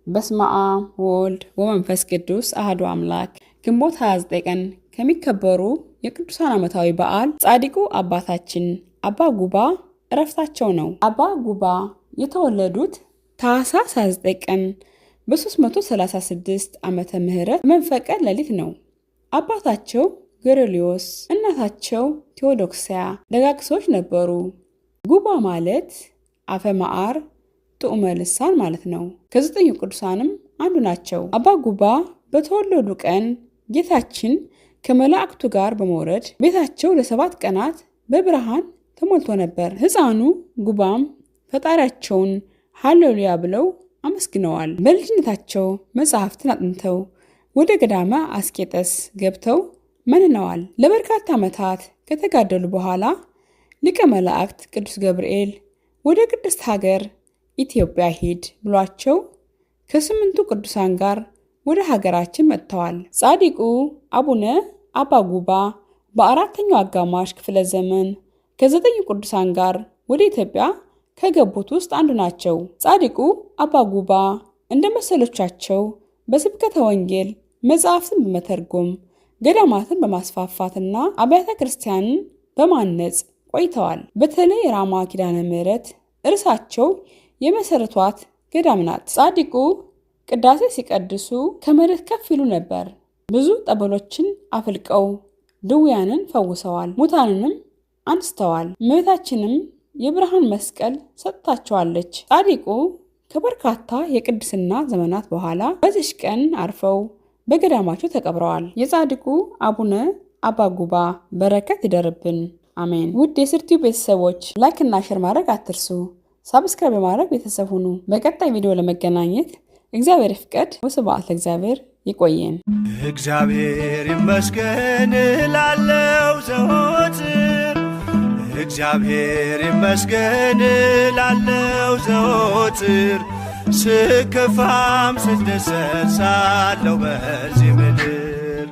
በስመ አብ ወወልድ ወመንፈስ ቅዱስ አሐዱ አምላክ። ግንቦት 29 ቀን ከሚከበሩ የቅዱሳን ዓመታዊ በዓል ጻድቁ አባታችን አባ ጉባ ዕረፍታቸው ነው። አባ ጉባ የተወለዱት ታኅሳስ 29 ቀን በ336 ዓመተ ምህረት መንፈቀ ሌሊት ነው። አባታቸው ገርሊዮስ እናታቸው ቴዎዶክስያ ደጋግ ሰዎች ነበሩ። ጉባ ማለት አፈ መዓር ጥዑመ ልሳን ማለት ነው። ከ9 ቅዱሳንም አንዱ ናቸው። አባ ጉባ በተወለዱ ቀን ጌታችን ከመላእክቱ ጋር በመውረድ ቤታቸው ለ7 ቀናት በብርሃን ተሞልቶ ነበር። ሕፃኑ ጉባም ፈጣሪያቸውን ሃሌሉያ ብለው አመስግነዋል። በልጅነታቸው መጽሐፍትን አጥንተው ወደ ገዳመ አስቄጠስ ገብተው መንነዋል። ለበርካታ ዓመታት ከተጋደሉ በኋላ ሊቀ መላእክት ቅዱስ ገብርኤል ወደ ቅድስት ሀገር ኢትዮጵያ ሂድ ብሏቸው ከ8ቱ ቅዱሳን ጋር ወደ ሀገራችን መጥተዋል። ጻድቁ አቡነ አባ ጉባ በ4ኛው አጋማሽ ክፍለ ዘመን ከ9 ቅዱሳን ጋር ወደ ኢትዮጵያ ከገቡት ውስጥ አንዱ ናቸው። ጻድቁ አባ ጉባ እንደ መሰሎቻቸው በስብከተ ወንጌል መጽሐፍትን በመተርጎም ገዳማትን በማስፋፋትና አብያተ ክርስቲያንን በማነጽ ቆይተዋል። በተለይ ራማ ኪዳነ ምሕረት እርሳቸው የመሰረቷት ገዳም ናት። ጻድቁ ቅዳሴ ሲቀድሱ ከመሬት ከፍ ይሉ ነበር። ብዙ ጠበሎችን አፍልቀው ድውያንን ፈውሰዋል፣ ሙታንንም አንስተዋል። እመቤታችንም የብርሃን መስቀል ሰጥታቸዋለች። ጻድቁ ከበርካታ የቅድስና ዘመናት በኋላ በዚች ቀን አርፈው በገዳማቸው ተቀብረዋል። የጻድቁ አቡነ አባ ጉባ በረከት ይደርብን፣ አሜን። ውድ የስርቲው ቤተሰቦች ላይክ እና ሼር ማድረግ አትርሱ። ሰብስክራይብ በማድረግ ቤተሰብ ሁኑ። በቀጣይ ቪዲዮ ለመገናኘት እግዚአብሔር ይፍቀድ። ወስብሐት ለእግዚአብሔር። ይቆየን። እግዚአብሔር ይመስገን እላለሁ ዘወትር፣ እግዚአብሔር ይመስገን እላለሁ ዘወትር፣ ስከፋም ስደሰት ሳለሁ በዚህ ምድር